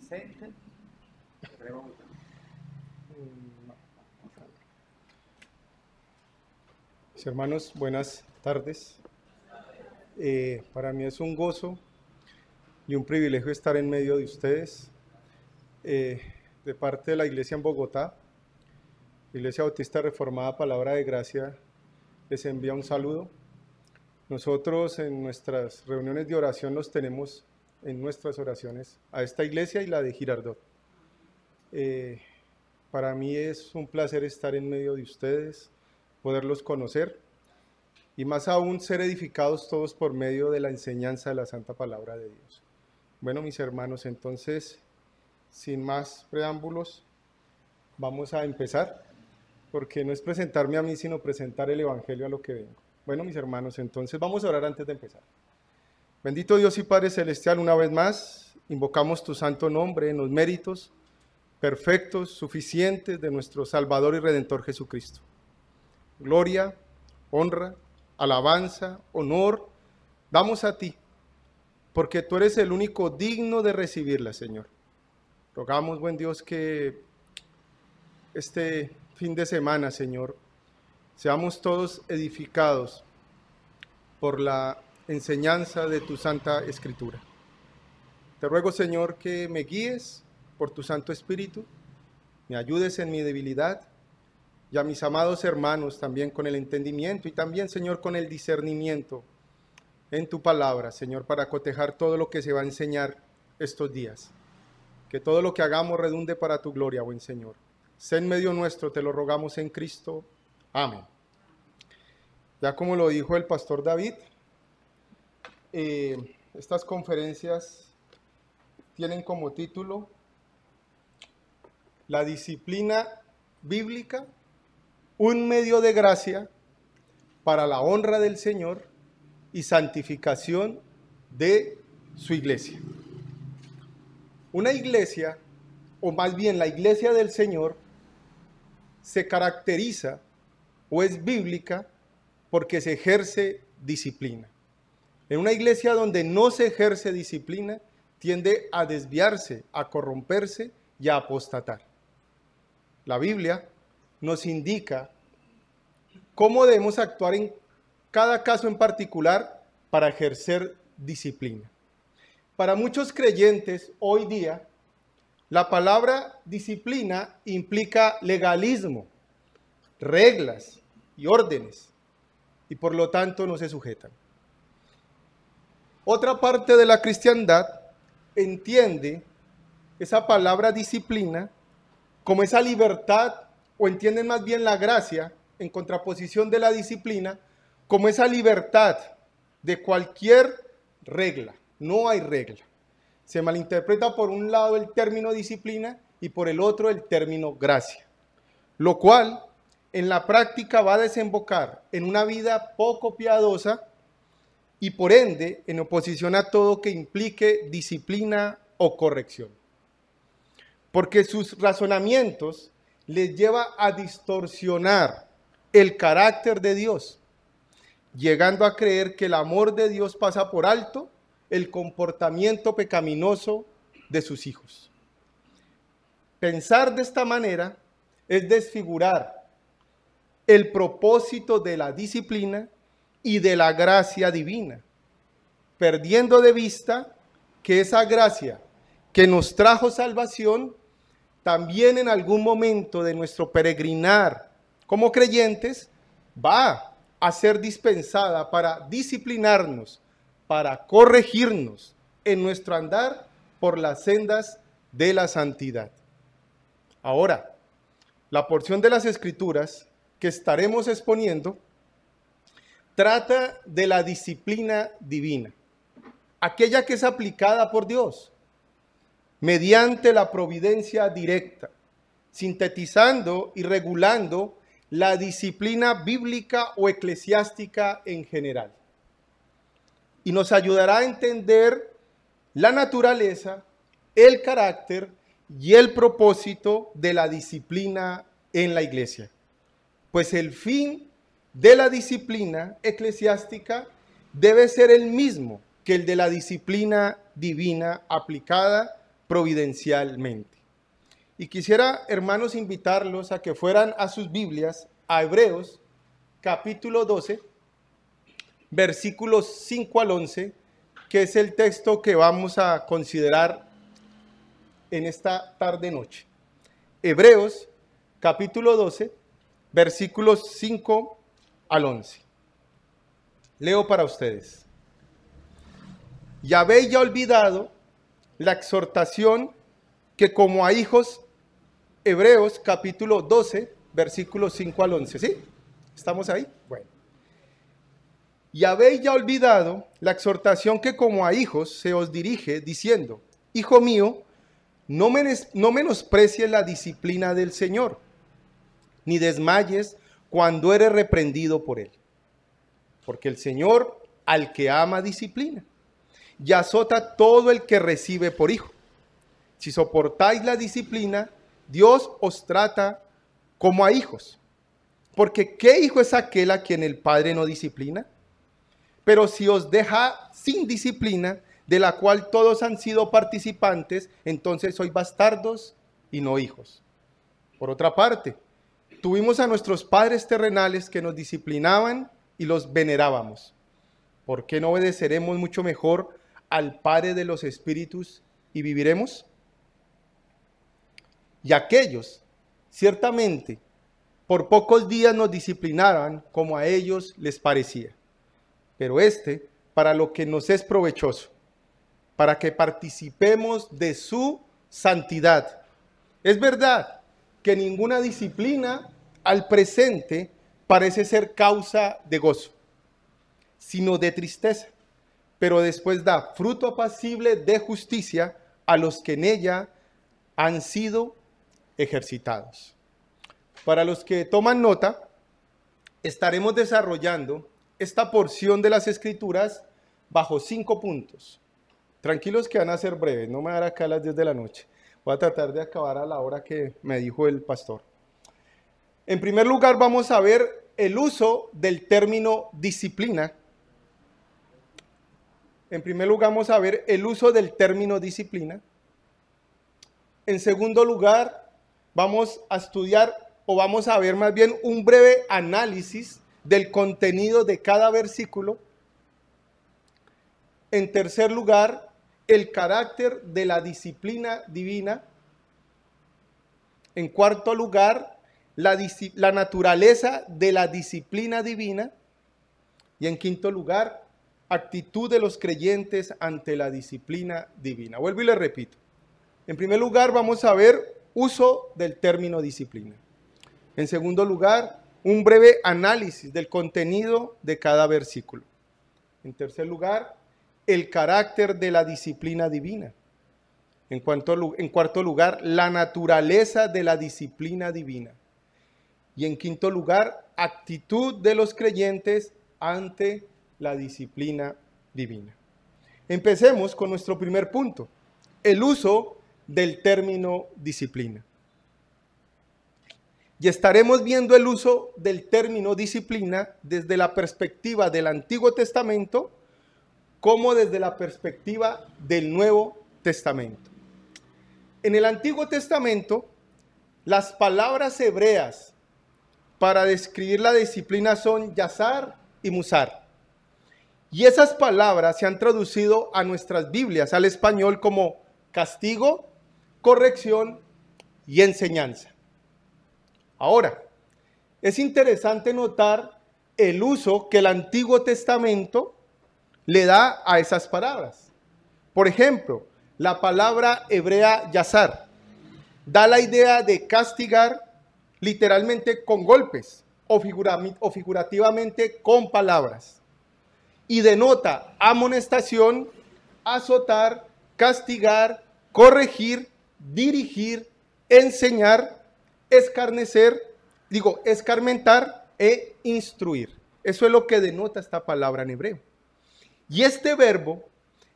Vicente. Mis hermanos, buenas tardes. Para mí es un gozo y un privilegio estar en medio de ustedes, de parte de la iglesia en Bogotá, Iglesia Bautista Reformada Palabra de Gracia, les envía un saludo. Nosotros en nuestras reuniones de oración los tenemos en nuestras oraciones a esta iglesia y la de Girardot. Para mí es un placer estar en medio de ustedes, poderlos conocer y más aún ser edificados todos por medio de la enseñanza de la Santa Palabra de Dios. Bueno, mis hermanos, entonces, sin más preámbulos, vamos a empezar, porque no es presentarme a mí, sino presentar el Evangelio a lo que vengo. Bueno, mis hermanos, entonces vamos a orar antes de empezar. Bendito Dios y Padre Celestial, una vez más, invocamos tu santo nombre en los méritos perfectos, suficientes de nuestro Salvador y Redentor Jesucristo. Gloria, honra, alabanza, honor, damos a ti, porque tú eres el único digno de recibirla, Señor. Rogamos, buen Dios, que este fin de semana, Señor, seamos todos edificados por la enseñanza de tu Santa Escritura. Te ruego, Señor, que me guíes por tu Santo Espíritu, me ayudes en mi debilidad, y a mis amados hermanos también con el entendimiento y también, Señor, con el discernimiento en tu palabra, Señor, para cotejar todo lo que se va a enseñar estos días. Que todo lo que hagamos redunde para tu gloria, buen Señor. Sé en medio nuestro, te lo rogamos en Cristo. Amén. Ya como lo dijo el pastor David, estas conferencias tienen como título La disciplina bíblica, un medio de gracia para la honra del Señor y santificación de su iglesia. Una iglesia, o más bien la iglesia del Señor, se caracteriza o es bíblica porque se ejerce disciplina. En una iglesia donde no se ejerce disciplina, tiende a desviarse, a corromperse y a apostatar. La Biblia nos indica cómo debemos actuar en cada caso en particular para ejercer disciplina. Para muchos creyentes hoy día, la palabra disciplina implica legalismo, reglas y órdenes, y por lo tanto no se sujetan. Otra parte de la cristiandad entiende esa palabra disciplina como esa libertad, o entienden más bien la gracia, en contraposición de la disciplina, como esa libertad de cualquier regla. No hay regla. Se malinterpreta por un lado el término disciplina y por el otro el término gracia, lo cual en la práctica va a desembocar en una vida poco piadosa y por ende en oposición a todo que implique disciplina o corrección. Porque sus razonamientos les lleva a distorsionar el carácter de Dios, llegando a creer que el amor de Dios pasa por alto el comportamiento pecaminoso de sus hijos. Pensar de esta manera es desfigurar el propósito de la disciplina y de la gracia divina, perdiendo de vista que esa gracia que nos trajo salvación también en algún momento de nuestro peregrinar como creyentes va a ser dispensada para disciplinarnos, para corregirnos en nuestro andar por las sendas de la santidad. Ahora, la porción de las Escrituras que estaremos exponiendo trata de la disciplina divina, aquella que es aplicada por Dios mediante la providencia directa, sintetizando y regulando la disciplina bíblica o eclesiástica en general. Y nos ayudará a entender la naturaleza, el carácter y el propósito de la disciplina en la iglesia. Pues el fin de la disciplina eclesiástica debe ser el mismo que el de la disciplina divina aplicada providencialmente. Y quisiera, hermanos, invitarlos a que fueran a sus Biblias, a Hebreos, capítulo 12, versículos 5 al 11, que es el texto que vamos a considerar en esta tarde-noche. Hebreos, capítulo 12, versículos 5 al 11. Leo para ustedes. Y habéis ya olvidado la exhortación que como a hijos, Hebreos capítulo 12, versículos 5 al 11. ¿Sí? ¿Estamos ahí? Bueno. Y habéis ya olvidado la exhortación que como a hijos se os dirige, diciendo, Hijo mío, no menosprecies la disciplina del Señor, ni desmayes cuando eres reprendido por Él. Porque el Señor al que ama disciplina, y azota todo el que recibe por hijo. Si soportáis la disciplina, Dios os trata como a hijos. Porque ¿qué hijo es aquel a quien el Padre no disciplina? Pero si os deja sin disciplina, de la cual todos han sido participantes, entonces sois bastardos y no hijos. Por otra parte, tuvimos a nuestros padres terrenales que nos disciplinaban y los venerábamos. ¿Por qué no obedeceremos mucho mejor al Padre de los Espíritus y viviremos? Y aquellos, ciertamente, por pocos días nos disciplinaban como a ellos les parecía. Pero para lo que nos es provechoso, para que participemos de su santidad. Es verdad que ninguna disciplina al presente parece ser causa de gozo, sino de tristeza, pero después da fruto apacible de justicia a los que en ella han sido ejercitados. Para los que toman nota, estaremos desarrollando esta porción de las Escrituras bajo 5 puntos. Tranquilos que van a ser breves, no me dará acá a las 10 de la noche. Voy a tratar de acabar a la hora que me dijo el pastor. En primer lugar, vamos a ver el uso del término disciplina. En primer lugar, vamos a ver el uso del término disciplina. En segundo lugar, vamos a estudiar, o vamos a ver más bien un breve análisis del contenido de cada versículo. En tercer lugar, el carácter de la disciplina divina. En cuarto lugar, la naturaleza de la disciplina divina. Y en quinto lugar, actitud de los creyentes ante la disciplina divina. Vuelvo y le repito. En primer lugar, vamos a ver uso del término disciplina. En segundo lugar, un breve análisis del contenido de cada versículo. En tercer lugar, el carácter de la disciplina divina. En cuarto lugar, la naturaleza de la disciplina divina. Y en quinto lugar, actitud de los creyentes ante la disciplina divina. Empecemos con nuestro primer punto, el uso del término disciplina. Y estaremos viendo el uso del término disciplina desde la perspectiva del Antiguo Testamento como desde la perspectiva del Nuevo Testamento. En el Antiguo Testamento, las palabras hebreas para describir la disciplina son yazar y musar. Y esas palabras se han traducido a nuestras Biblias, al español, como castigo, corrección y enseñanza. Ahora, es interesante notar el uso que el Antiguo Testamento le da a esas palabras. Por ejemplo, la palabra hebrea yazar da la idea de castigar literalmente con golpes o figurativamente con palabras. Y denota amonestación, azotar, castigar, corregir, dirigir, enseñar, escarmentar e instruir. Eso es lo que denota esta palabra en hebreo. Y este verbo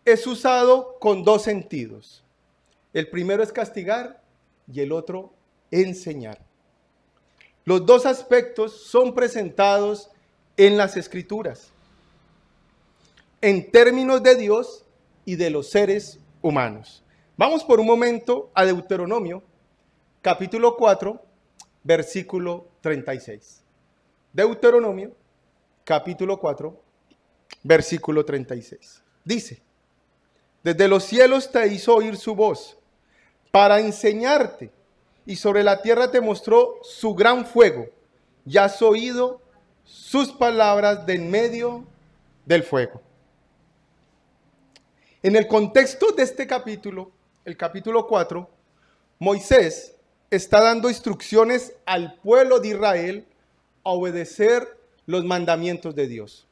es usado con dos sentidos. El primero es castigar y el otro enseñar. Los dos aspectos son presentados en las Escrituras, en términos de Dios y de los seres humanos. Vamos por un momento a Deuteronomio, capítulo 4, versículo 36. Deuteronomio, capítulo 4, versículo 36. Dice: desde los cielos te hizo oír su voz para enseñarte, y sobre la tierra te mostró su gran fuego, y has oído sus palabras de en medio del fuego. En el contexto de este capítulo, el capítulo 4, Moisés está dando instrucciones al pueblo de Israel a obedecer los mandamientos de Dios.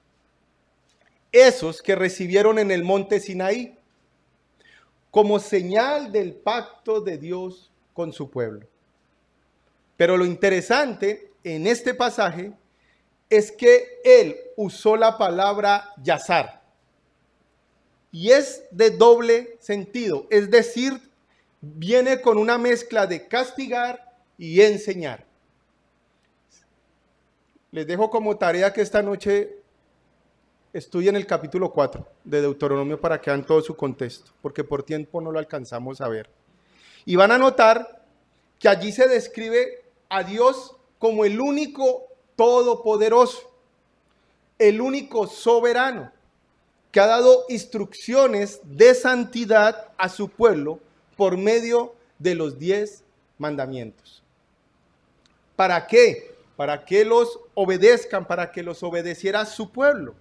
Esos que recibieron en el monte Sinaí, como señal del pacto de Dios con su pueblo. Pero lo interesante en este pasaje es que él usó la palabra yazar. Y es de doble sentido, es decir, viene con una mezcla de castigar y enseñar. Les dejo como tarea que esta noche estudien el capítulo 4 de Deuteronomio para que vean todo su contexto, porque por tiempo no lo alcanzamos a ver. Y van a notar que allí se describe a Dios como el único todopoderoso, el único soberano, que ha dado instrucciones de santidad a su pueblo por medio de los 10 mandamientos. ¿Para qué? Para que los obedezcan, para que los obedeciera su pueblo.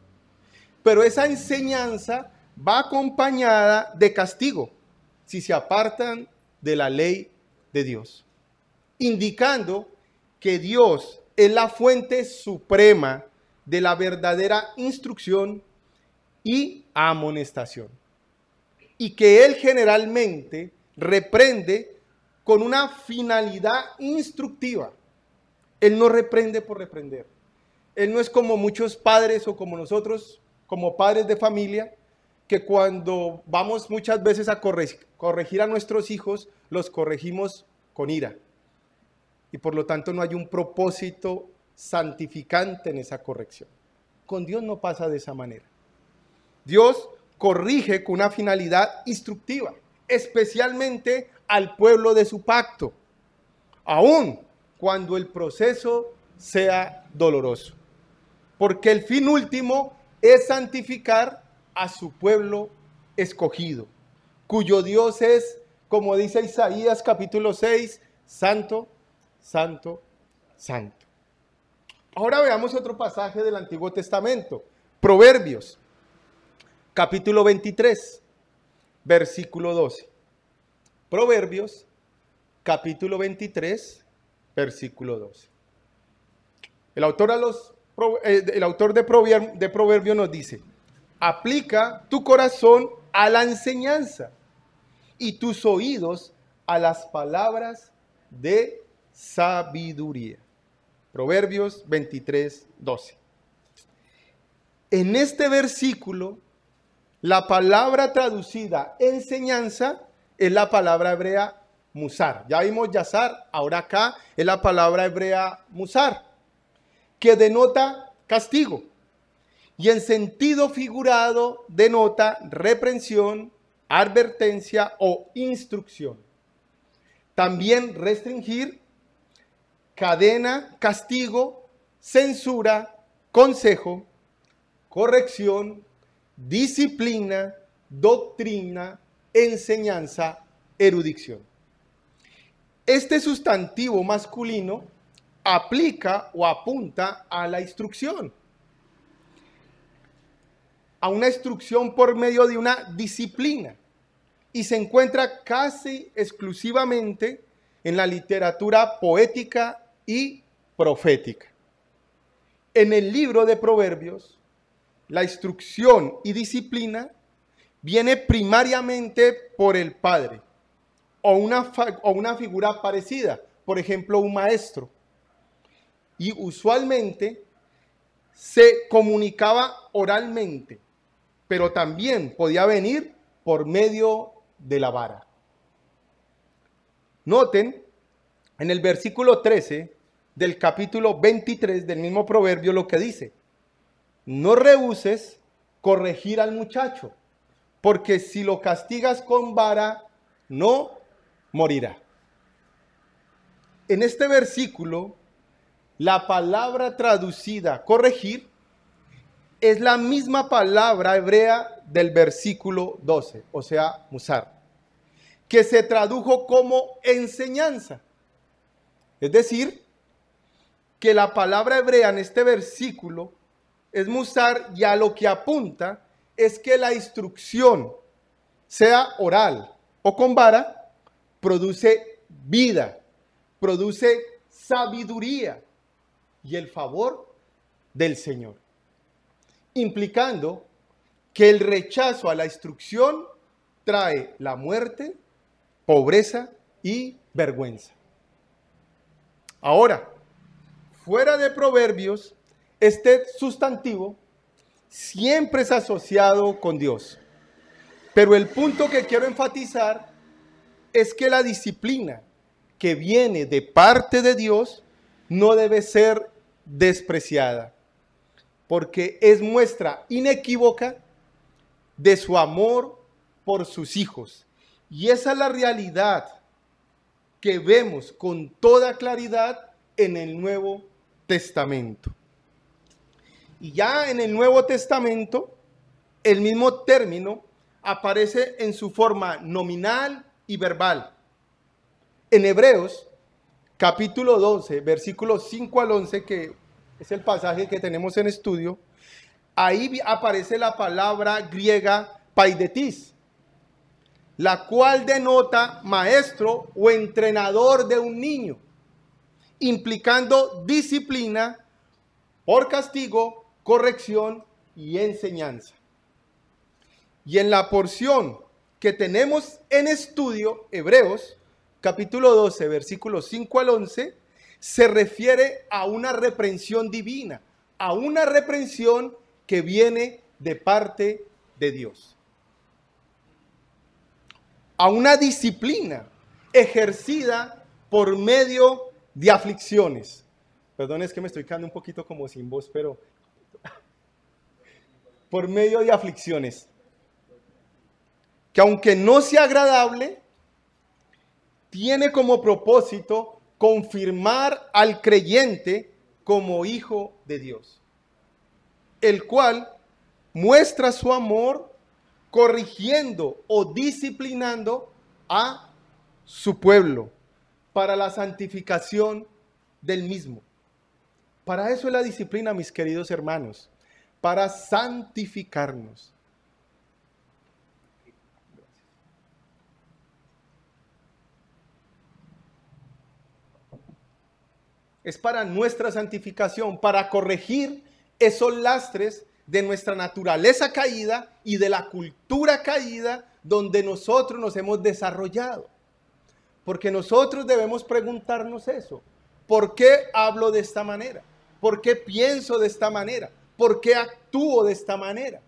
Pero esa enseñanza va acompañada de castigo si se apartan de la ley de Dios, indicando que Dios es la fuente suprema de la verdadera instrucción y amonestación, y que Él generalmente reprende con una finalidad instructiva. Él no reprende por reprender. Él no es como muchos padres o como nosotros, como padres de familia, que cuando vamos muchas veces a corregir a nuestros hijos, los corregimos con ira. Y por lo tanto no hay un propósito santificante en esa corrección. Con Dios no pasa de esa manera. Dios corrige con una finalidad instructiva, especialmente al pueblo de su pacto, aun cuando el proceso sea doloroso. Porque el fin último es santificar a su pueblo escogido, cuyo Dios es, como dice Isaías capítulo 6, santo, santo, santo. Ahora veamos otro pasaje del Antiguo Testamento, Proverbios, capítulo 23, versículo 12. Proverbios, capítulo 23, versículo 12. El autor de Proverbios nos dice: aplica tu corazón a la enseñanza y tus oídos a las palabras de sabiduría. Proverbios 23, 12. En este versículo, la palabra traducida enseñanza es la palabra hebrea musar. Ya vimos yazar, ahora acá es la palabra hebrea musar, que denota castigo. Y en sentido figurado denota reprensión, advertencia o instrucción. También restringir, cadena, castigo, censura, consejo, corrección, disciplina, doctrina, enseñanza, erudición. Este sustantivo masculino aplica o apunta a la instrucción, a una instrucción por medio de una disciplina, y se encuentra casi exclusivamente en la literatura poética y profética. En el libro de Proverbios, la instrucción y disciplina viene primariamente por el padre o una figura parecida, por ejemplo, un maestro. Y usualmente se comunicaba oralmente, pero también podía venir por medio de la vara. Noten en el versículo 13 del capítulo 23 del mismo proverbio lo que dice: no rehúses corregir al muchacho, porque si lo castigas con vara, no morirá. En este versículo, la palabra traducida corregir es la misma palabra hebrea del versículo 12, o sea, musar, que se tradujo como enseñanza. Es decir, que la palabra hebrea en este versículo es musar, y a lo que apunta es que la instrucción, sea oral o con vara, produce vida, produce sabiduría y el favor del Señor, implicando que el rechazo a la instrucción trae la muerte, pobreza y vergüenza. Ahora, fuera de Proverbios, este sustantivo siempre es asociado con Dios. Pero el punto que quiero enfatizar es que la disciplina que viene de parte de Dios no debe ser despreciada, porque es muestra inequívoca de su amor por sus hijos. Y esa es la realidad que vemos con toda claridad en el Nuevo Testamento. Y ya en el Nuevo Testamento, el mismo término aparece en su forma nominal y verbal. En Hebreos, capítulo 12, versículos 5 al 11, que es el pasaje que tenemos en estudio, ahí aparece la palabra griega paidetis, la cual denota maestro o entrenador de un niño, implicando disciplina por castigo, corrección y enseñanza. Y en la porción que tenemos en estudio, Hebreos, capítulo 12, versículos 5 al 11, se refiere a una reprensión divina, a una reprensión que viene de parte de Dios, a una disciplina ejercida por medio de aflicciones. Perdón, es que me estoy quedando un poquito como sin voz, pero por medio de aflicciones, que aunque no sea agradable, tiene como propósito confirmar al creyente como hijo de Dios, el cual muestra su amor corrigiendo o disciplinando a su pueblo para la santificación del mismo. Para eso es la disciplina, mis queridos hermanos, para santificarnos. Es para nuestra santificación, para corregir esos lastres de nuestra naturaleza caída y de la cultura caída donde nosotros nos hemos desarrollado. Porque nosotros debemos preguntarnos eso. ¿Por qué hablo de esta manera? ¿Por qué pienso de esta manera? ¿Por qué actúo de esta manera?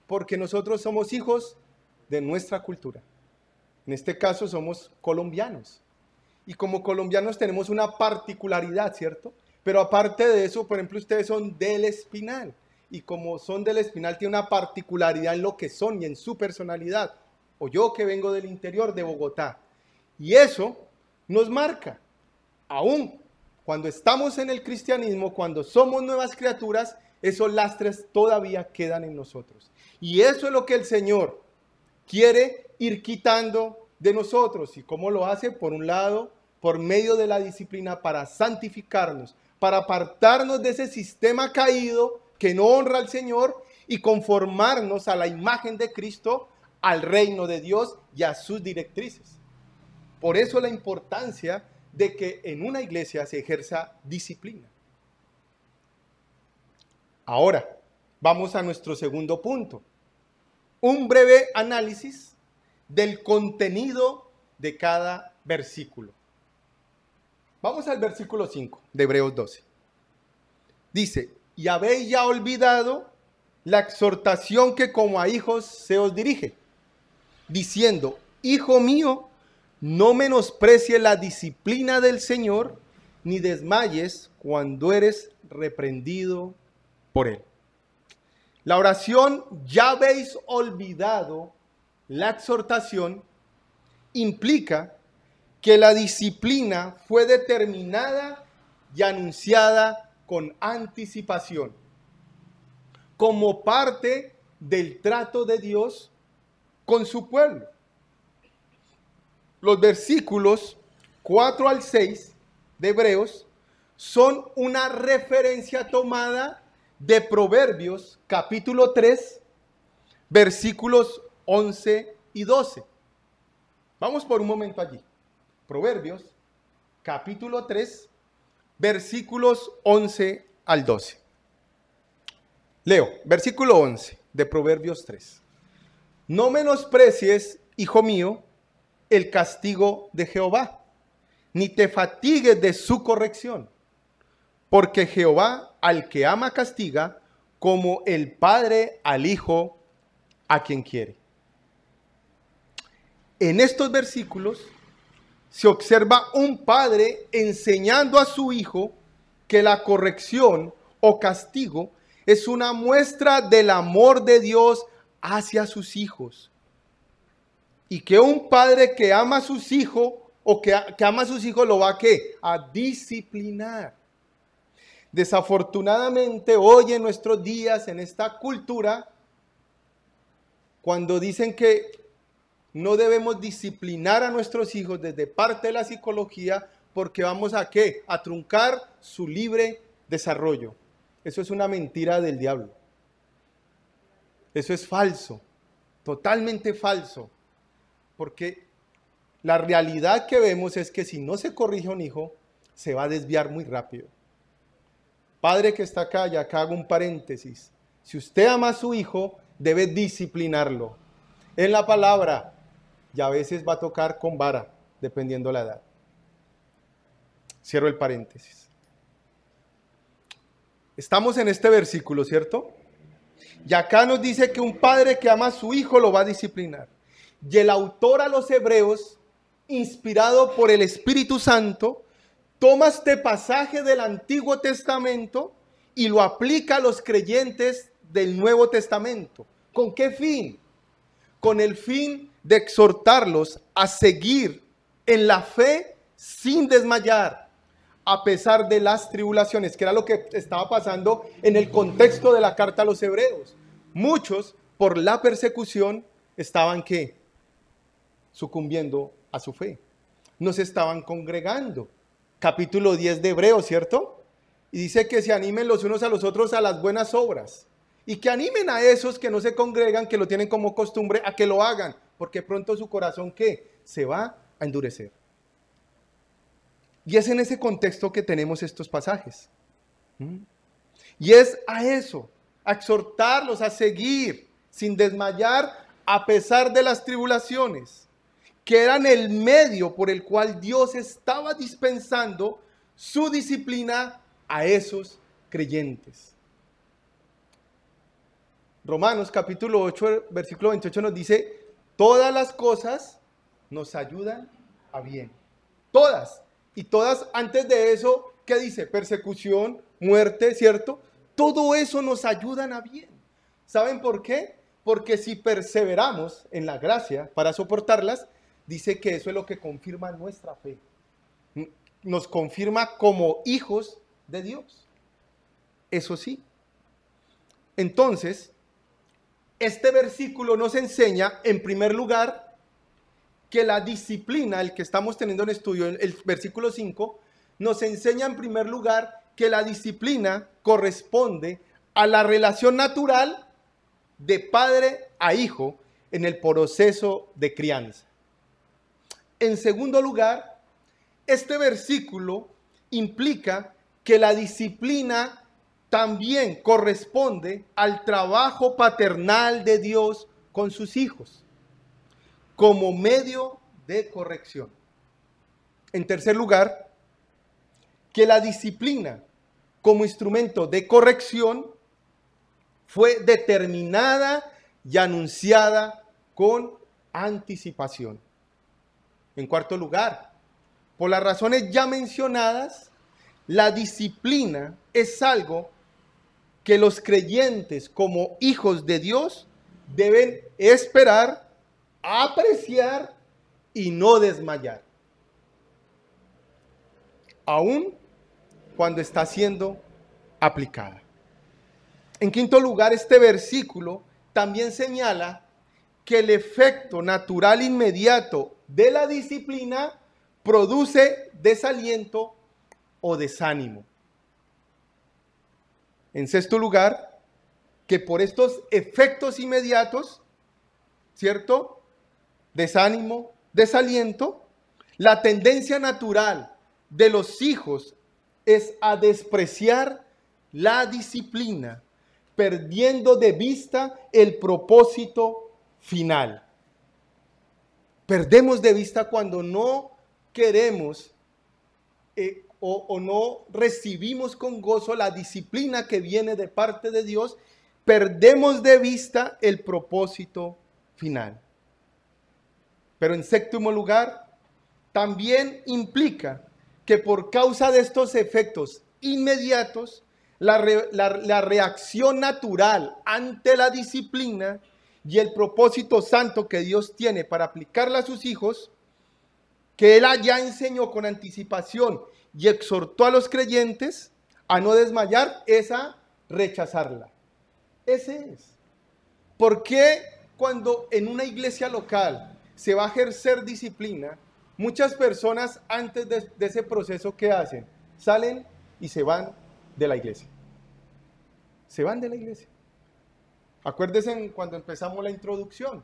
Porque nosotros somos hijos de nuestra cultura. En este caso somos colombianos. Y como colombianos tenemos una particularidad, ¿cierto? Pero aparte de eso, por ejemplo, ustedes son del Espinal. Y como son del Espinal, tiene una particularidad en lo que son y en su personalidad. O yo que vengo del interior de Bogotá. Y eso nos marca. Aún cuando estamos en el cristianismo, cuando somos nuevas criaturas, esos lastres todavía quedan en nosotros. Y eso es lo que el Señor quiere ir quitando de nosotros. ¿Y cómo lo hace? Por un lado, por medio de la disciplina para santificarnos, para apartarnos de ese sistema caído que no honra al Señor y conformarnos a la imagen de Cristo, al reino de Dios y a sus directrices. Por eso la importancia de que en una iglesia se ejerza disciplina. Ahora, vamos a nuestro segundo punto. Un breve análisis del contenido de cada versículo. Vamos al versículo 5 de Hebreos 12. Dice, y habéis ya olvidado la exhortación que como a hijos se os dirige, diciendo, hijo mío, no menosprecies la disciplina del Señor, ni desmayes cuando eres reprendido por él. La oración, ya habéis olvidado la exhortación, implica que la disciplina fue determinada y anunciada con anticipación, como parte del trato de Dios con su pueblo. Los versículos 4 al 6 de Hebreos son una referencia tomada de Proverbios capítulo 3, versículos 11 y 12. Vamos por un momento allí. Proverbios capítulo 3, versículos 11 al 12. Leo, versículo 11 de Proverbios 3. No menosprecies, hijo mío, el castigo de Jehová, ni te fatigues de su corrección, porque Jehová al que ama castiga, como el padre al hijo a quien quiere. En estos versículos se observa un padre enseñando a su hijo que la corrección o castigo es una muestra del amor de Dios hacia sus hijos. Y que un padre que ama a sus hijos o que ama a sus hijos lo va a disciplinar. Desafortunadamente hoy en nuestros días, en esta cultura, cuando dicen que no debemos disciplinar a nuestros hijos desde parte de la psicología porque vamos a truncar su libre desarrollo. Eso es una mentira del diablo. Eso es falso, totalmente falso. Porque la realidad que vemos es que si no se corrige a un hijo, se va a desviar muy rápido. Padre que está acá, y acá hago un paréntesis. Si usted ama a su hijo, debe disciplinarlo en la palabra, y a veces va a tocar con vara, dependiendo la edad. Cierro el paréntesis. Estamos en este versículo, ¿cierto? Y acá nos dice que un padre que ama a su hijo lo va a disciplinar. Y el autor a los Hebreos, inspirado por el Espíritu Santo, toma este pasaje del Antiguo Testamento y lo aplica a los creyentes del Nuevo Testamento. ¿Con qué fin? Con el fin de exhortarlos a seguir en la fe sin desmayar, a pesar de las tribulaciones, que era lo que estaba pasando en el contexto de la carta a los Hebreos. Muchos, por la persecución, estaban sucumbiendo a su fe. No se estaban congregando. Capítulo 10 de Hebreos, ¿cierto? Y dice que se animen los unos a los otros a las buenas obras. Y que animen a esos que no se congregan, que lo tienen como costumbre, a que lo hagan. Porque pronto su corazón, se va a endurecer. Y es en ese contexto que tenemos estos pasajes. Y es a eso, a exhortarlos a seguir sin desmayar a pesar de las tribulaciones, que eran el medio por el cual Dios estaba dispensando su disciplina a esos creyentes. Romanos capítulo 8, versículo 28 nos dice, todas las cosas nos ayudan a bien. Todas. Y todas, antes de eso, ¿qué dice? Persecución, muerte, ¿cierto? Todo eso nos ayudan a bien. ¿Saben por qué? Porque si perseveramos en la gracia para soportarlas, dice que eso es lo que confirma nuestra fe. Nos confirma como hijos de Dios. Eso sí. Entonces, este versículo nos enseña, en primer lugar, que la disciplina, el que estamos teniendo en estudio, el versículo 5, nos enseña en primer lugar que la disciplina corresponde a la relación natural de padre a hijo en el proceso de crianza. En segundo lugar, este versículo implica que la disciplina también corresponde al trabajo paternal de Dios con sus hijos, como medio de corrección. En tercer lugar, que la disciplina como instrumento de corrección fue determinada y anunciada con anticipación. En cuarto lugar, por las razones ya mencionadas, la disciplina es algo que los creyentes como hijos de Dios deben esperar, apreciar y no desmayar, aun cuando está siendo aplicada. En quinto lugar, este versículo también señala que el efecto natural inmediato de la disciplina produce desaliento o desánimo. En sexto lugar, que por estos efectos inmediatos, ¿cierto? Desánimo, desaliento, la tendencia natural de los hijos es a despreciar la disciplina, perdiendo de vista el propósito final. Perdemos de vista cuando no queremos o no recibimos con gozo la disciplina que viene de parte de Dios, perdemos de vista el propósito final. Pero en séptimo lugar, también implica que por causa de estos efectos inmediatos, la reacción natural ante la disciplina y el propósito santo que Dios tiene para aplicarla a sus hijos, que Él ya enseñó con anticipación y exhortó a los creyentes a no desmayar, es a rechazarla. Ese es. ¿Por qué cuando en una iglesia local se va a ejercer disciplina, muchas personas antes de ese proceso, ¿qué hacen? Salen y se van de la iglesia. Se van de la iglesia. Acuérdense cuando empezamos la introducción,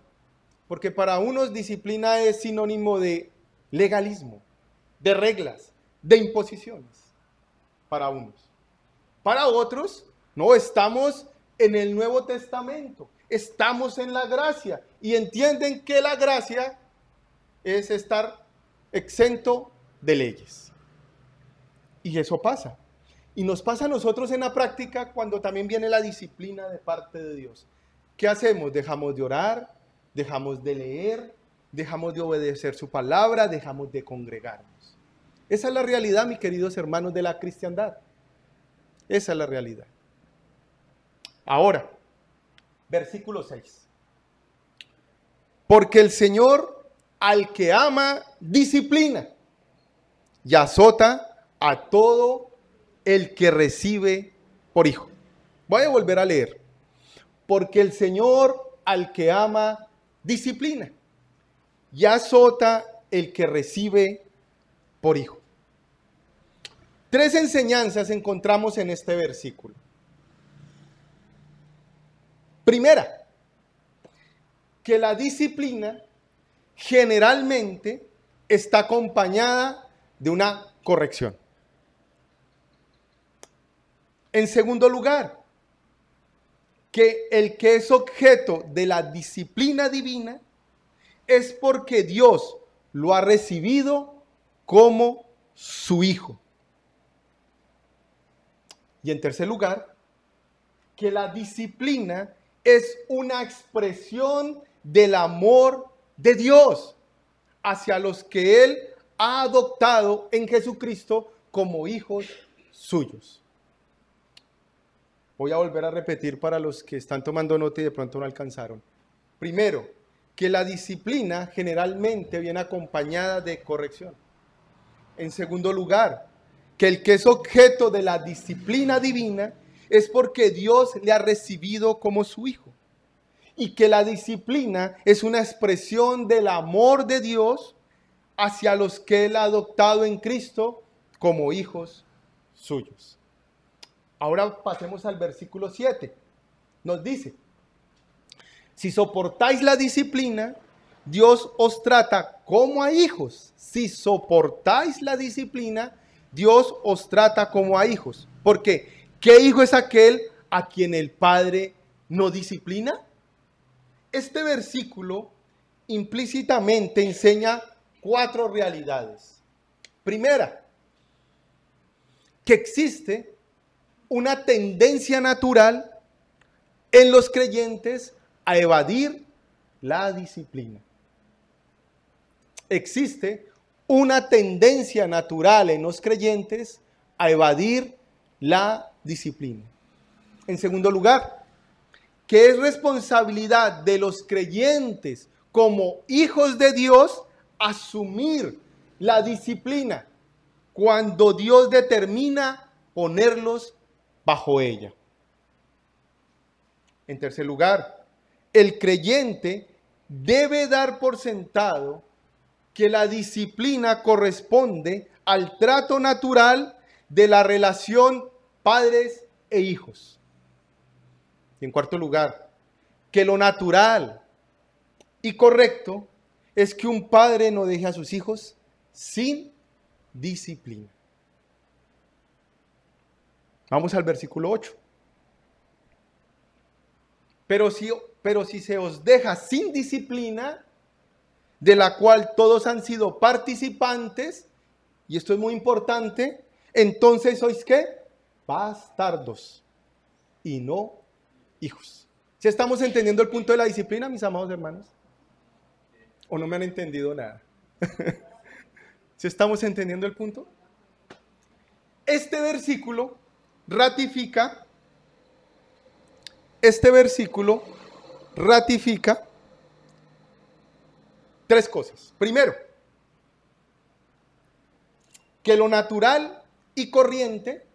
porque para unos disciplina es sinónimo de legalismo, de reglas, de imposiciones, para unos. Para otros, no, estamos en el Nuevo Testamento, estamos en la gracia y entienden que la gracia es estar exento de leyes. Y eso pasa. Y nos pasa a nosotros en la práctica cuando también viene la disciplina de parte de Dios. ¿Qué hacemos? Dejamos de orar, dejamos de leer, dejamos de obedecer su palabra, dejamos de congregarnos. Esa es la realidad, mis queridos hermanos, de la cristiandad. Esa es la realidad. Ahora, versículo 6. Porque el Señor al que ama disciplina y azota a todo el que recibe por hijo. Voy a volver a leer. Porque el Señor al que ama disciplina y azota el que recibe por hijo. Tres enseñanzas encontramos en este versículo. Primera, que la disciplina generalmente está acompañada de una corrección. En segundo lugar, que el que es objeto de la disciplina divina es porque Dios lo ha recibido como su hijo. Y en tercer lugar, que la disciplina es una expresión del amor de Dios hacia los que Él ha adoptado en Jesucristo como hijos suyos. Voy a volver a repetir para los que están tomando nota y de pronto no alcanzaron. Primero, que la disciplina generalmente viene acompañada de corrección. En segundo lugar, que el que es objeto de la disciplina divina es porque Dios le ha recibido como su hijo. Y que la disciplina es una expresión del amor de Dios hacia los que Él ha adoptado en Cristo como hijos suyos. Ahora pasemos al versículo 7. Nos dice, si soportáis la disciplina, Dios os trata como a hijos. Si soportáis la disciplina, Dios os trata como a hijos. ¿Por qué? ¿Qué hijo es aquel a quien el Padre no disciplina? Este versículo implícitamente enseña 4 realidades. Primera, que existe una tendencia natural en los creyentes a evadir la disciplina. Existe una tendencia natural en los creyentes a evadir la disciplina. En segundo lugar, que es responsabilidad de los creyentes como hijos de Dios asumir la disciplina cuando Dios determina ponerlos bajo ella. En tercer lugar, el creyente debe dar por sentado que la disciplina corresponde al trato natural de la relación padres e hijos. Y en cuarto lugar, que lo natural y correcto es que un padre no deje a sus hijos sin disciplina. Vamos al versículo 8. Pero si se os deja sin disciplina, de la cual todos han sido participantes, y esto es muy importante, entonces sois ¿qué? Bastardos y no hijos. ¿Sí estamos entendiendo el punto de la disciplina, mis amados hermanos? ¿O no me han entendido nada? ¿Sí estamos entendiendo el punto? Este versículo ratifica tres cosas. Primero, que lo natural y corriente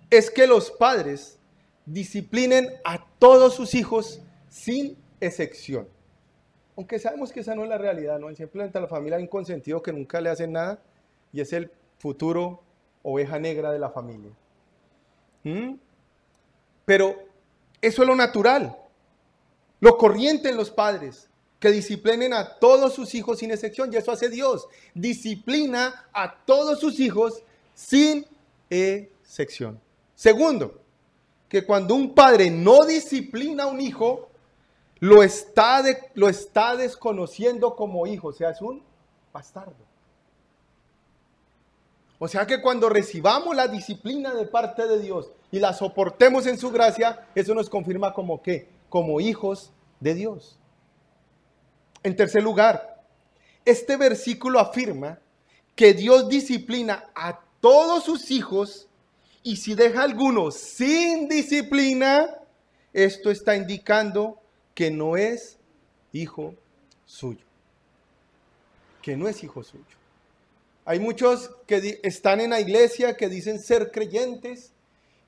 es que los padres disciplinen a todos sus hijos sin excepción. Aunque sabemos que esa no es la realidad, ¿no? Simplemente a la familia hay un consentido que nunca le hacen nada y es el futuro oveja negra de la familia. Pero eso es lo natural, lo corriente en los padres, que disciplinen a todos sus hijos sin excepción, y eso hace Dios, disciplina a todos sus hijos sin excepción. Segundo, que cuando un padre no disciplina a un hijo, lo está desconociendo como hijo, o sea, es un bastardo. O sea que cuando recibamos la disciplina de parte de Dios y la soportemos en su gracia, eso nos confirma como ¿qué? Como hijos de Dios. En tercer lugar, este versículo afirma que Dios disciplina a todos sus hijos y si deja a alguno sin disciplina, esto está indicando que no es hijo suyo. Que no es hijo suyo. Hay muchos que están en la iglesia que dicen ser creyentes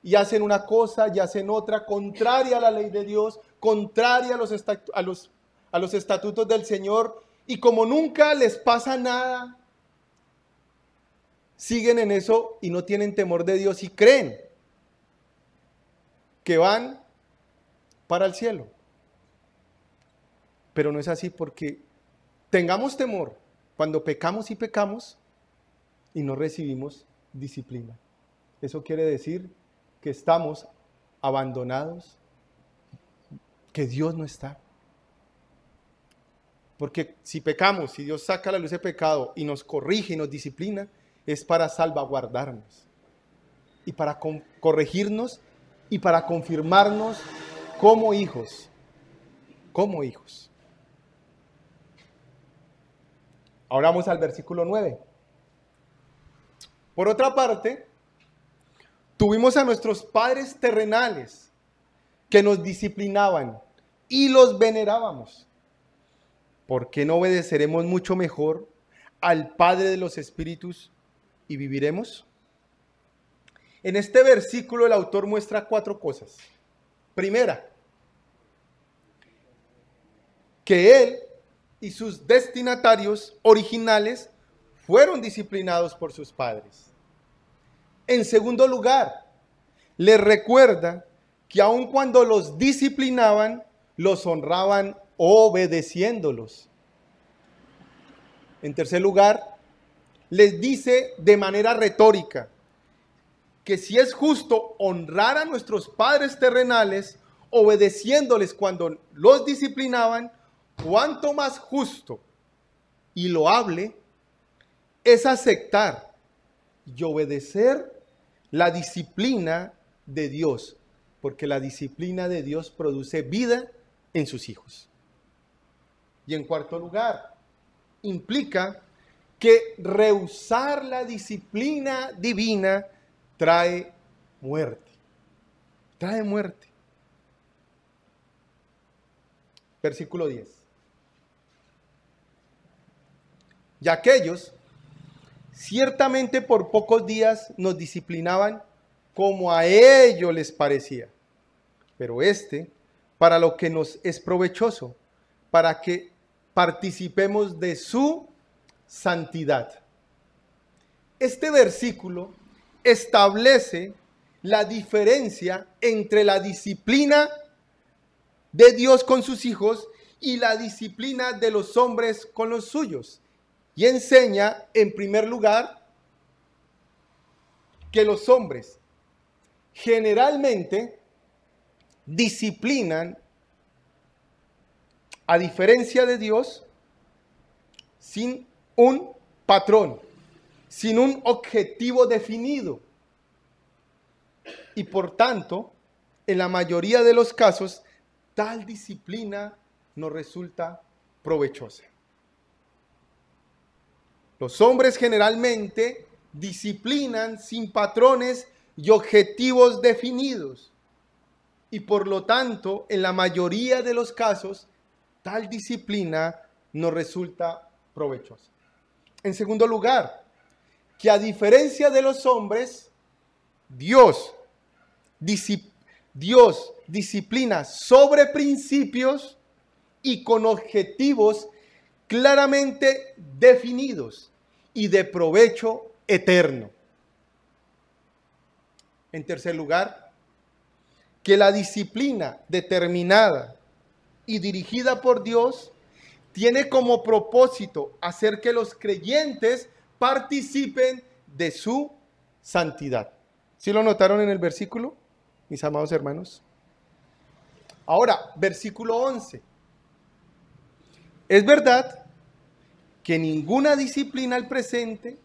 y hacen una cosa y hacen otra contraria a la ley de Dios, contraria a los estatutos del Señor, y como nunca les pasa nada, siguen en eso y no tienen temor de Dios y creen que van para el cielo. Pero no es así, porque tengamos temor cuando pecamos y no recibimos disciplina. Eso quiere decir que estamos abandonados, que Dios no está. Porque si pecamos, si Dios saca a la luz el pecado y nos corrige y nos disciplina, es para salvaguardarnos y para corregirnos y para confirmarnos como hijos. Como hijos. Ahora vamos al versículo 9. Por otra parte, tuvimos a nuestros padres terrenales que nos disciplinaban y los venerábamos. ¿Por qué no obedeceremos mucho mejor al Padre de los Espíritus y viviremos? En este versículo el autor muestra 4 cosas. Primera, que él y sus destinatarios originales fueron disciplinados por sus padres. En segundo lugar, les recuerda que aun cuando los disciplinaban, los honraban obedeciéndolos. En tercer lugar, les dice de manera retórica que si es justo honrar a nuestros padres terrenales, obedeciéndoles cuando los disciplinaban, cuánto más justo y loable es aceptar y obedecer la disciplina de Dios, porque la disciplina de Dios produce vida en sus hijos. Y en cuarto lugar, implica que rehusar la disciplina divina trae muerte. Trae muerte. Versículo 10. Y aquellos ciertamente por pocos días nos disciplinaban como a ellos les parecía. Pero para lo que nos es provechoso, para que participemos de su santidad. Este versículo establece la diferencia entre la disciplina de Dios con sus hijos y la disciplina de los hombres con los suyos. Y enseña, en primer lugar, que los hombres generalmente disciplinan, a diferencia de Dios, sin un patrón, sin un objetivo definido. Y por tanto, en la mayoría de los casos, tal disciplina nos resulta provechosa. Los hombres generalmente disciplinan sin patrones y objetivos definidos. Y por lo tanto, en la mayoría de los casos, tal disciplina nos resulta provechosa. En segundo lugar, que a diferencia de los hombres, Dios disciplina sobre principios y con objetivos claramente definidos y de provecho eterno. En tercer lugar, que la disciplina determinada y dirigida por Dios tiene como propósito hacer que los creyentes participen de su santidad. ¿Sí lo notaron en el versículo, mis amados hermanos? Ahora, versículo 11. Es verdad que ninguna disciplina al presente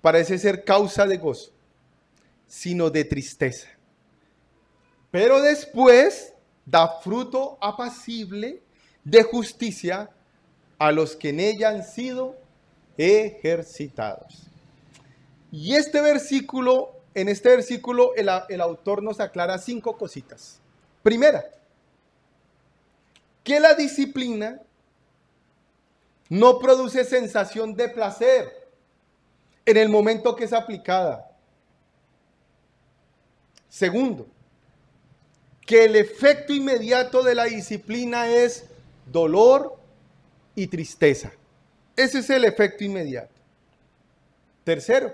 parece ser causa de gozo, sino de tristeza. Pero después da fruto apacible de justicia a los que en ella han sido ejercitados. Y en este versículo el autor nos aclara 5 cositas. Primera, que la disciplina no produce sensación de placer en el momento que es aplicada. Segundo, que el efecto inmediato de la disciplina es dolor y tristeza. Ese es el efecto inmediato. Tercero,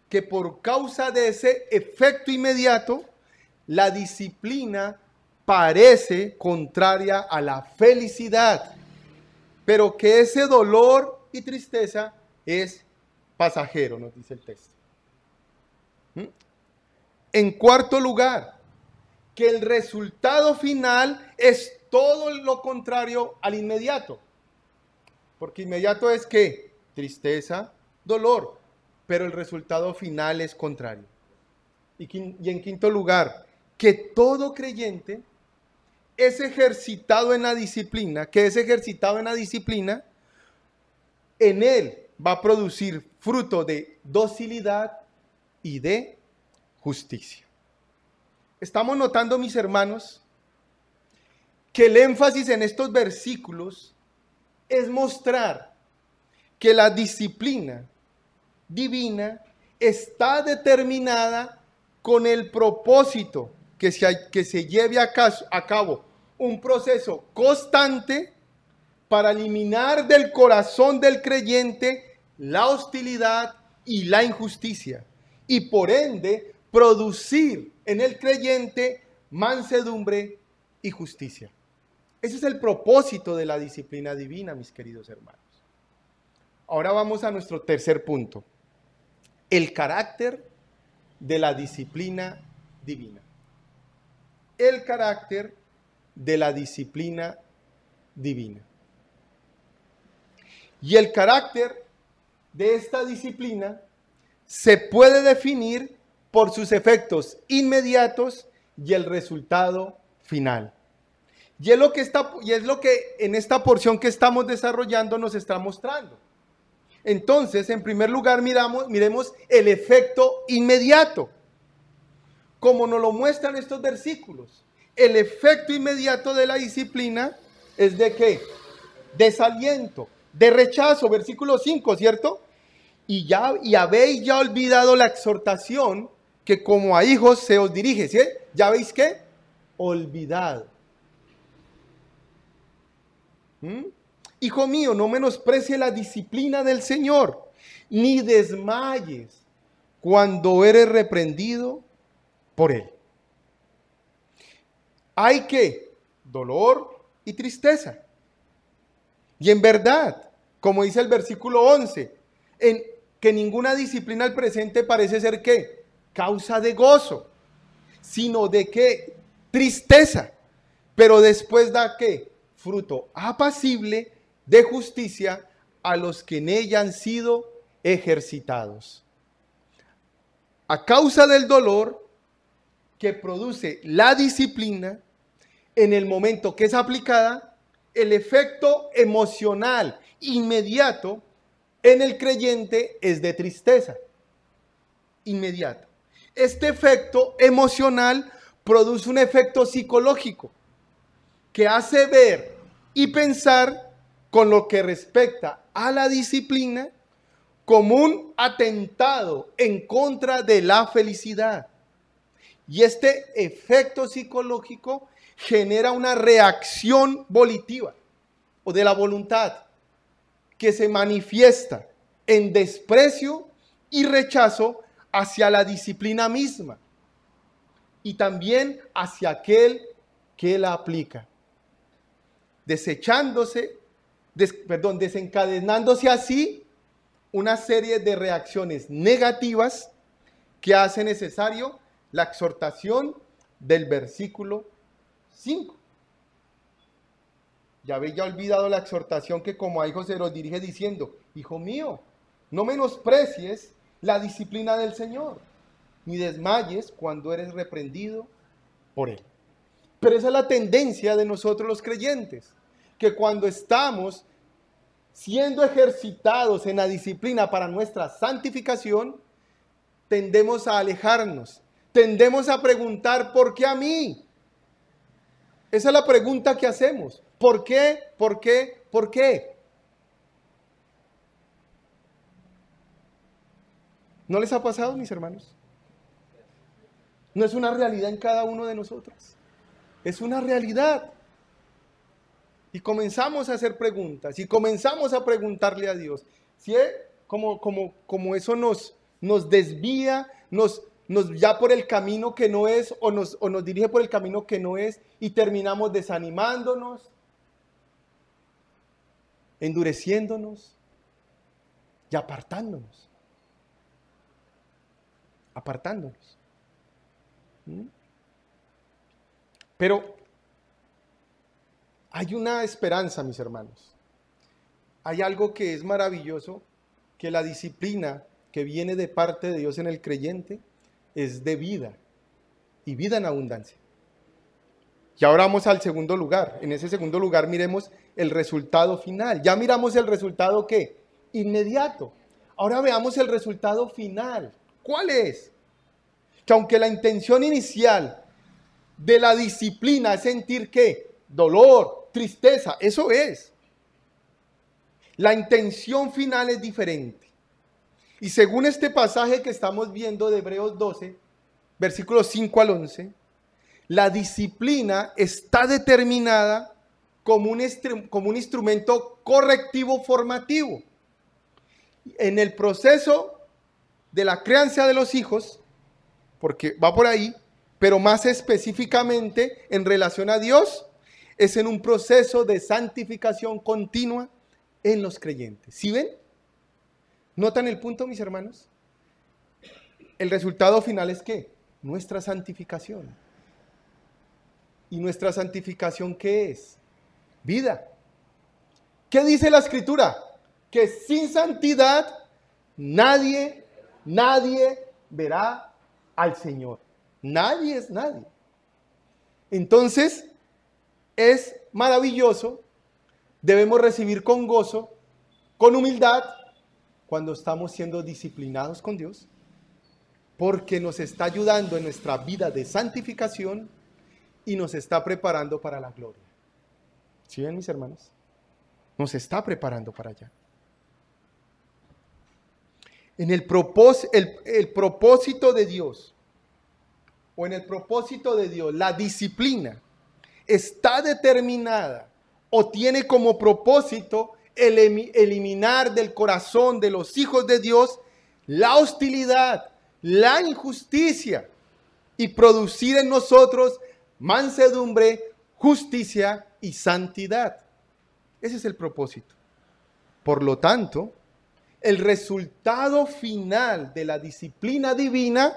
que por causa de ese efecto inmediato, la disciplina parece contraria a la felicidad, pero que ese dolor y tristeza es pasajero, nos dice el texto. En cuarto lugar, que el resultado final es todo lo contrario al inmediato. Porque inmediato es ¿qué? Tristeza, dolor, pero el resultado final es contrario. Y en quinto lugar, que todo creyente es ejercitado en la disciplina, en él va a producir fruto de docilidad y de justicia. Estamos notando, mis hermanos, que el énfasis en estos versículos es mostrar que la disciplina divina está determinada con el propósito que se lleve a cabo un proceso constante para eliminar del corazón del creyente la hostilidad y la injusticia, y por ende producir en el creyente mansedumbre y justicia. Ese es el propósito de la disciplina divina, mis queridos hermanos. Ahora vamos a nuestro tercer punto: el carácter de la disciplina divina. El carácter de la disciplina divina. Y el carácter de esta disciplina se puede definir por sus efectos inmediatos y el resultado final. Y es lo que en esta porción que estamos desarrollando nos está mostrando. Entonces, en primer lugar, miremos el efecto inmediato, como nos lo muestran estos versículos. El efecto inmediato de la disciplina es ¿de qué? Desaliento, de rechazo, versículo 5, ¿cierto? Y habéis ya olvidado la exhortación que como a hijos se os dirige, ¿sí? ¿Ya veis qué? Olvidado. Hijo mío, no menosprecie la disciplina del Señor, ni desmayes cuando eres reprendido por Él. Hay que dolor y tristeza. Y en verdad, como dice el versículo 11, en que ninguna disciplina al presente parece ser ¿qué? Causa de gozo, sino de ¿qué? Tristeza. Pero después da ¿qué? Fruto apacible de justicia a los que en ella han sido ejercitados. A causa del dolor que produce la disciplina, en el momento que es aplicada, el efecto emocional inmediato en el creyente es de tristeza. Inmediato. Este efecto emocional produce un efecto psicológico que hace ver y pensar con lo que respecta a la disciplina como un atentado en contra de la felicidad. Y este efecto psicológico genera una reacción volitiva o de la voluntad que se manifiesta en desprecio y rechazo hacia la disciplina misma y también hacia aquel que la aplica, desencadenándose así una serie de reacciones negativas que hace necesario la exhortación del versículo 5. Ya habéis olvidado la exhortación que como a hijos se los dirige diciendo, hijo mío, no menosprecies la disciplina del Señor, ni desmayes cuando eres reprendido por Él. Pero esa es la tendencia de nosotros los creyentes, que cuando estamos siendo ejercitados en la disciplina para nuestra santificación, tendemos a alejarnos, tendemos a preguntar, ¿por qué a mí? Esa es la pregunta que hacemos. ¿Por qué? ¿Por qué? ¿Por qué? ¿No les ha pasado, mis hermanos? No es una realidad en cada uno de nosotros. Es una realidad. Y comenzamos a hacer preguntas y comenzamos a preguntarle a Dios. ¿Sí? Como eso nos desvía, nos ya por el camino que no es o nos dirige por el camino que no es y terminamos desanimándonos, endureciéndonos y apartándonos. Pero hay una esperanza, mis hermanos. Hay algo que es maravilloso, que la disciplina que viene de parte de Dios en el creyente es de vida y vida en abundancia. Y ahora vamos al segundo lugar. En ese segundo lugar miremos el resultado final. Ya miramos el resultado ¿qué? Inmediato. Ahora veamos el resultado final. ¿Cuál es? Que aunque la intención inicial de la disciplina es sentir ¿qué? Dolor, tristeza, eso es. La intención final es diferente. Y según este pasaje que estamos viendo de Hebreos 12, versículos 5 al 11, la disciplina está determinada como un instrumento correctivo formativo. En el proceso de la crianza de los hijos, porque va por ahí, pero más específicamente en relación a Dios, es en un proceso de santificación continua en los creyentes. ¿Sí ven? ¿Notan el punto, mis hermanos? El resultado final es ¿qué? Nuestra santificación. ¿Y nuestra santificación qué es? Vida. ¿Qué dice la Escritura? Que sin santidad nadie verá al Señor. Nadie es nadie. Entonces, es maravilloso, debemos recibir con gozo, con humildad, cuando estamos siendo disciplinados con Dios, porque nos está ayudando en nuestra vida de santificación y nos está preparando para la gloria. ¿Sí ven, mis hermanos? nos está preparando para allá. En el propósito de Dios, o en el propósito de Dios, la disciplina está determinada o tiene como propósito eliminar del corazón de los hijos de Dios la hostilidad, la injusticia y producir en nosotros mansedumbre, justicia y santidad. Ese es el propósito. Por lo tanto, el resultado final de la disciplina divina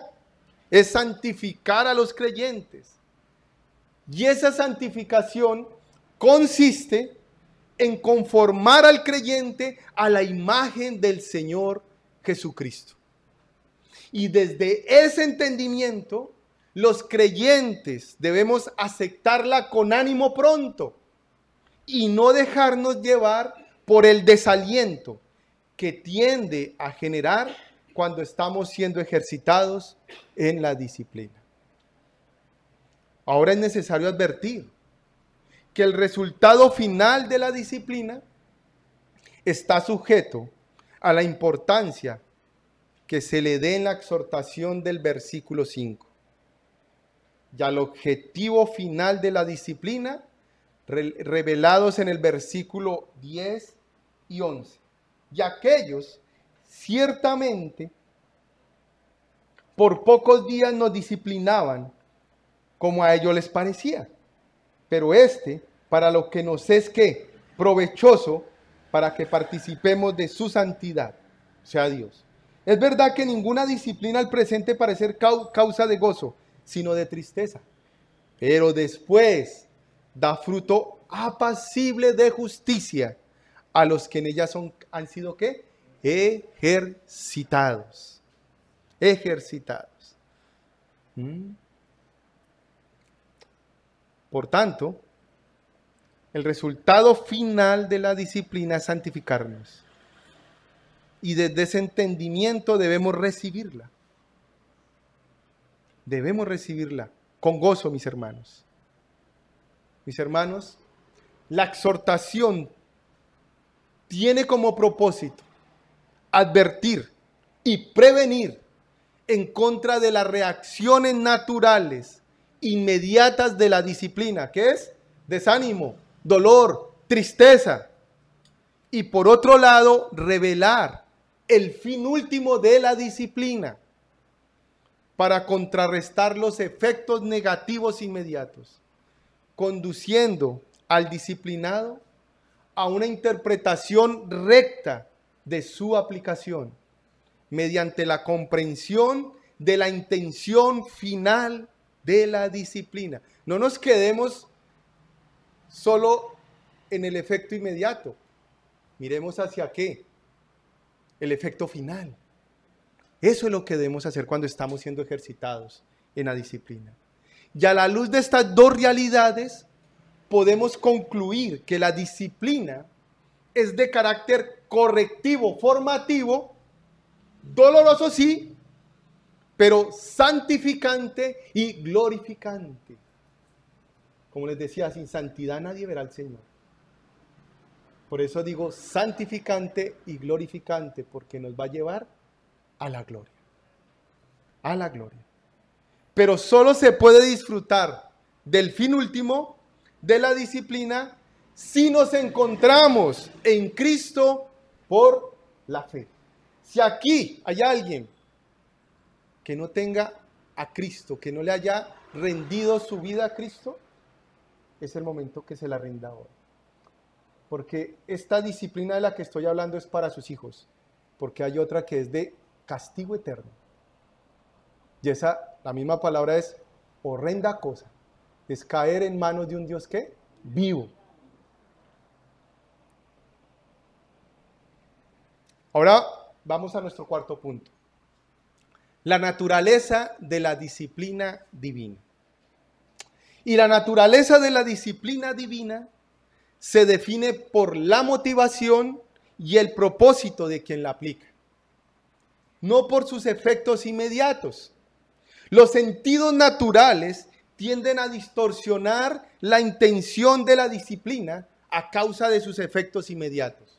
es santificar a los creyentes. Y esa santificación consiste en conformar al creyente a la imagen del Señor Jesucristo. Y desde ese entendimiento, los creyentes debemos aceptarla con ánimo pronto y no dejarnos llevar por el desaliento que tiende a generar cuando estamos siendo ejercitados en la disciplina. Ahora es necesario advertir que el resultado final de la disciplina está sujeto a la importancia que se le dé en la exhortación del versículo 5. Ya el objetivo final de la disciplina, revelados en el versículo 10 y 11. Y aquellos, ciertamente, por pocos días nos disciplinaban, como a ellos les parecía. Pero para lo que nos es que provechoso, para que participemos de su santidad, sea Dios. Es verdad que ninguna disciplina al presente parece ser causa de gozo, sino de tristeza. Pero después da fruto apacible de justicia a los que en ella han sido ¿qué? Ejercitados. Ejercitados. Por tanto, el resultado final de la disciplina es santificarnos. Y desde ese entendimiento debemos recibirla. Debemos recibirla con gozo, mis hermanos. Mis hermanos, la exhortación tiene como propósito advertir y prevenir en contra de las reacciones naturales inmediatas de la disciplina, que es desánimo, dolor, tristeza. Y por otro lado, revelar el fin último de la disciplina para contrarrestar los efectos negativos inmediatos, conduciendo al disciplinado a una interpretación recta de su aplicación, mediante la comprensión de la intención final de la disciplina. No nos quedemos solo en el efecto inmediato. Miremos hacia qué, el efecto final. Eso es lo que debemos hacer cuando estamos siendo ejercitados en la disciplina. Y a la luz de estas dos realidades, podemos concluir que la disciplina es de carácter correctivo, formativo, doloroso sí, pero santificante y glorificante. Como les decía, sin santidad nadie verá al Señor. Por eso digo santificante y glorificante, porque nos va a llevar a la gloria. A la gloria. Pero solo se puede disfrutar del fin último de la disciplina si nos encontramos en Cristo por la fe. Si aquí hay alguien que no tenga a Cristo, que no le haya rendido su vida a Cristo, es el momento que se la rinda ahora. Porque esta disciplina de la que estoy hablando es para sus hijos, porque hay otra que es de castigo eterno. Y la misma palabra es horrenda cosa, es caer en manos de un Dios ¿qué? Vivo. Ahora vamos a nuestro cuarto punto. La naturaleza de la disciplina divina. Y la naturaleza de la disciplina divina se define por la motivación y el propósito de quien la aplica, no por sus efectos inmediatos. Los sentidos naturales tienden a distorsionar la intención de la disciplina a causa de sus efectos inmediatos.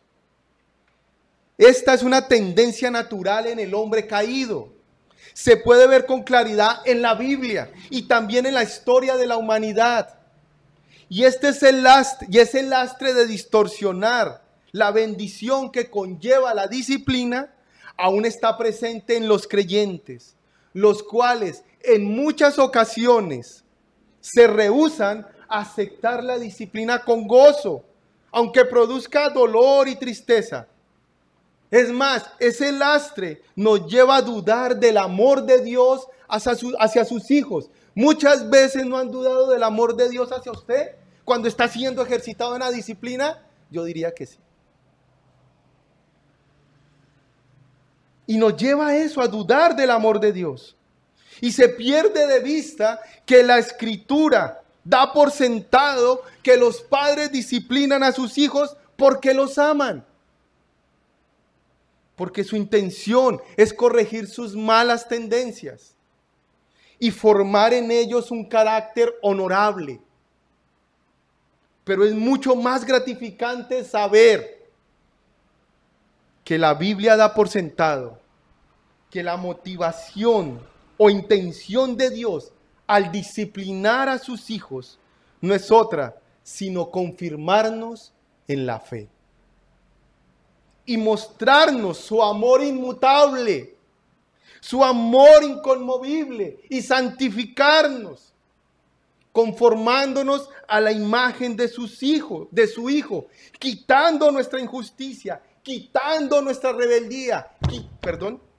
Esta es una tendencia natural en el hombre caído. Se puede ver con claridad en la Biblia y también en la historia de la humanidad. Y este es el lastre de distorsionar la bendición que conlleva la disciplina, aún está presente en los creyentes, los cuales en muchas ocasiones se rehúsan a aceptar la disciplina con gozo, aunque produzca dolor y tristeza. Es más, ese lastre nos lleva a dudar del amor de Dios hacia sus hijos. Muchas veces no han dudado del amor de Dios hacia usted cuando está siendo ejercitado en la disciplina. Yo diría que sí. Y nos lleva a eso, a dudar del amor de Dios. Y se pierde de vista que la Escritura da por sentado que los padres disciplinan a sus hijos porque los aman. Porque su intención es corregir sus malas tendencias y formar en ellos un carácter honorable. Pero es mucho más gratificante saber que la Biblia da por sentado que la motivación o intención de Dios al disciplinar a sus hijos no es otra, sino confirmarnos en la fe y mostrarnos su amor inmutable, su amor inconmovible y santificarnos, conformándonos a la imagen de su Hijo, quitando nuestra injusticia, quitando nuestra rebeldía,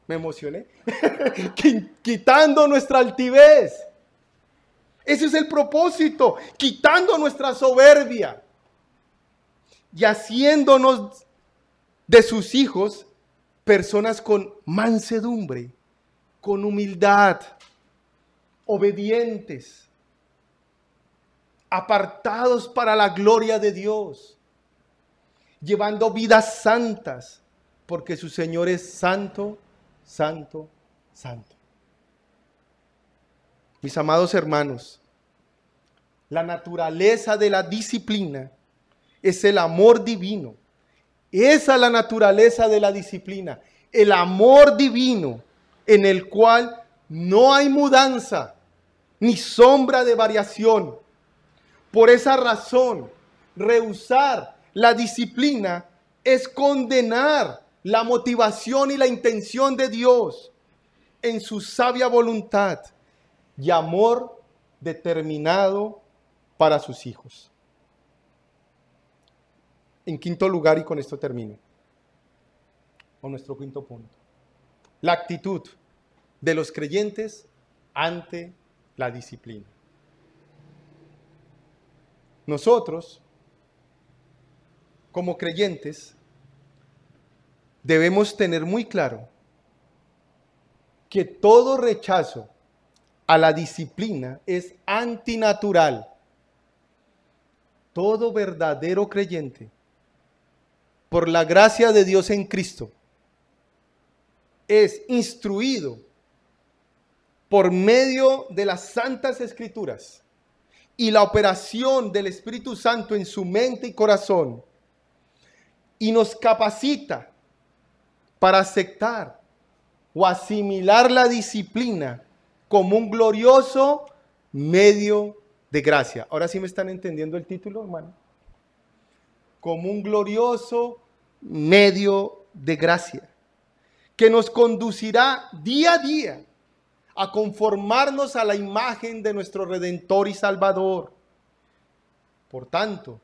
me emocioné, quitando nuestra altivez. Ese es el propósito, quitando nuestra soberbia y haciéndonos de sus hijos personas con mansedumbre, con humildad, obedientes, apartados para la gloria de Dios, llevando vidas santas, porque su Señor es santo, santo, santo. Mis amados hermanos, la naturaleza de la disciplina es el amor divino. Esa es la naturaleza de la disciplina, el amor divino en el cual no hay mudanza ni sombra de variación. Por esa razón, rehusar la disciplina es condenar la motivación y la intención de Dios en su sabia voluntad y amor determinado para sus hijos. En quinto lugar, y con esto termino, con nuestro quinto punto, la actitud de los creyentes ante la disciplina. Nosotros, como creyentes, debemos tener muy claro que todo rechazo a la disciplina es antinatural. Todo verdadero creyente, por la gracia de Dios en Cristo, es instruido por medio de las Santas Escrituras y la operación del Espíritu Santo en su mente y corazón, y nos capacita para aceptar o asimilar la disciplina como un glorioso medio de gracia. Ahora sí me están entendiendo el título, hermano. Como un glorioso medio de gracia que nos conducirá día a día a conformarnos a la imagen de nuestro Redentor y Salvador. Por tanto,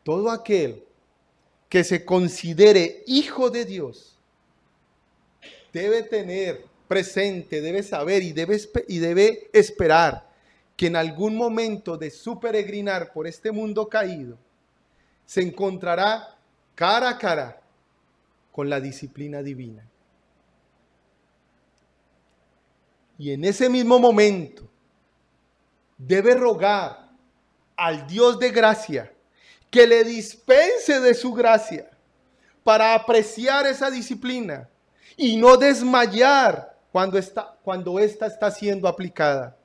todo aquel que se considere hijo de Dios debe tener presente, debe saber y debe esperar que en algún momento de su peregrinar por este mundo caído se encontrará cara a cara con la disciplina divina. Y en ese mismo momento debe rogar al Dios de gracia que le dispense de su gracia para apreciar esa disciplina y no desmayar cuando ésta está siendo aplicada.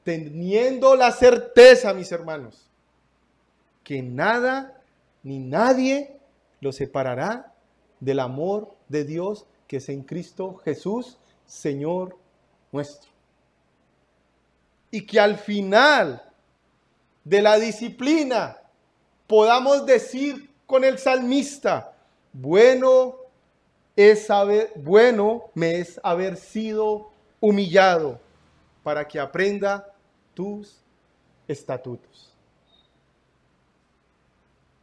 Teniendo la certeza, mis hermanos, que nada ni nadie lo separará del amor de Dios que es en Cristo Jesús, Señor nuestro. Y que al final de la disciplina podamos decir con el salmista, bueno me es haber sido humillado para que aprenda tus estatutos.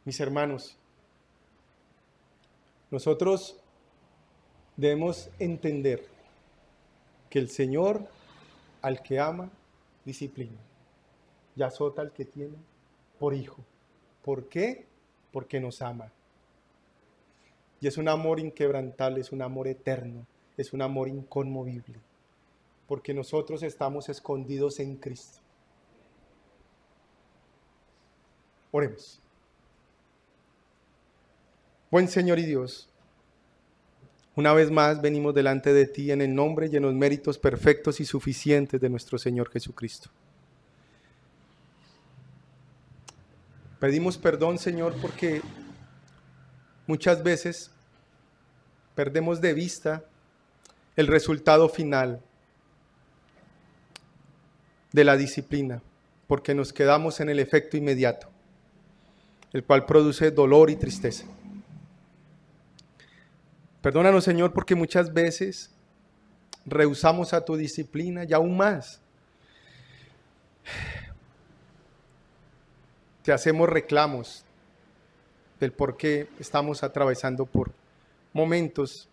Mis hermanos, nosotros debemos entender que el Señor al que ama, disciplina, y azota al que tiene por hijo. ¿Por qué? Porque nos ama. Y es un amor inquebrantable, es un amor eterno, es un amor inconmovible, porque nosotros estamos escondidos en Cristo. Oremos. Buen Señor y Dios, una vez más venimos delante de ti en el nombre y en los méritos perfectos y suficientes de nuestro Señor Jesucristo. Pedimos perdón, Señor, porque muchas veces perdemos de vista el resultado final de la disciplina, porque nos quedamos en el efecto inmediato, el cual produce dolor y tristeza. Perdónanos, Señor, porque muchas veces rehusamos a tu disciplina y aún más te hacemos reclamos del por qué estamos atravesando por momentos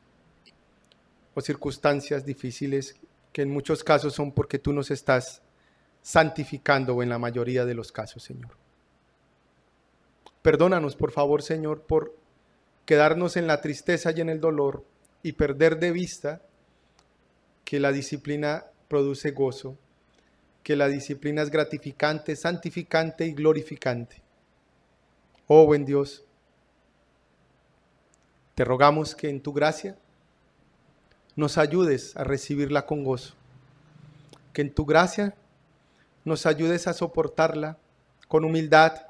o circunstancias difíciles que en muchos casos son porque tú nos estás santificando, o en la mayoría de los casos, Señor. Perdónanos, por favor, Señor, por quedarnos en la tristeza y en el dolor y perder de vista que la disciplina produce gozo, que la disciplina es gratificante, santificante y glorificante. Oh, buen Dios, te rogamos que en tu gracia nos ayudes a recibirla con gozo, que en tu gracia nos ayudes a soportarla con humildad,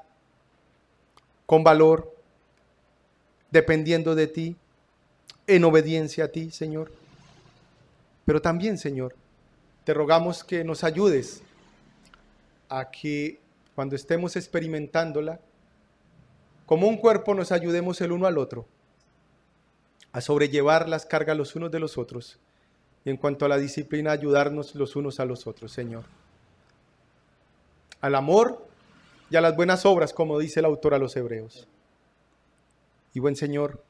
con valor, dependiendo de ti, en obediencia a ti, Señor. Pero también, Señor, te rogamos que nos ayudes a que cuando estemos experimentándola, como un cuerpo nos ayudemos el uno al otro, a sobrellevar las cargas los unos de los otros, y en cuanto a la disciplina, ayudarnos los unos a los otros, Señor. Al amor y a las buenas obras, como dice el autor a los Hebreos. Y buen Señor,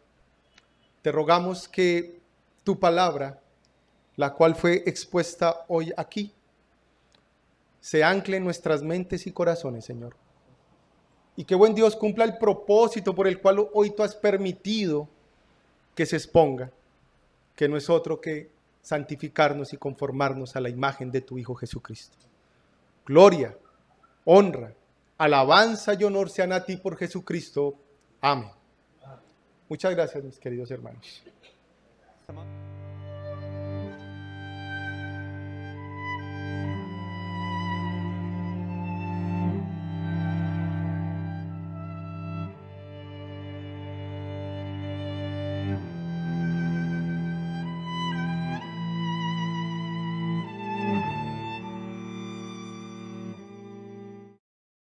te rogamos que tu palabra, la cual fue expuesta hoy aquí, se ancle en nuestras mentes y corazones, Señor. Y que buen Dios cumpla el propósito por el cual hoy tú has permitido que se exponga, que no es otro que santificarnos y conformarnos a la imagen de tu Hijo Jesucristo. Gloria, honra, alabanza y honor sean a ti por Jesucristo. Amén. Muchas gracias, mis queridos hermanos.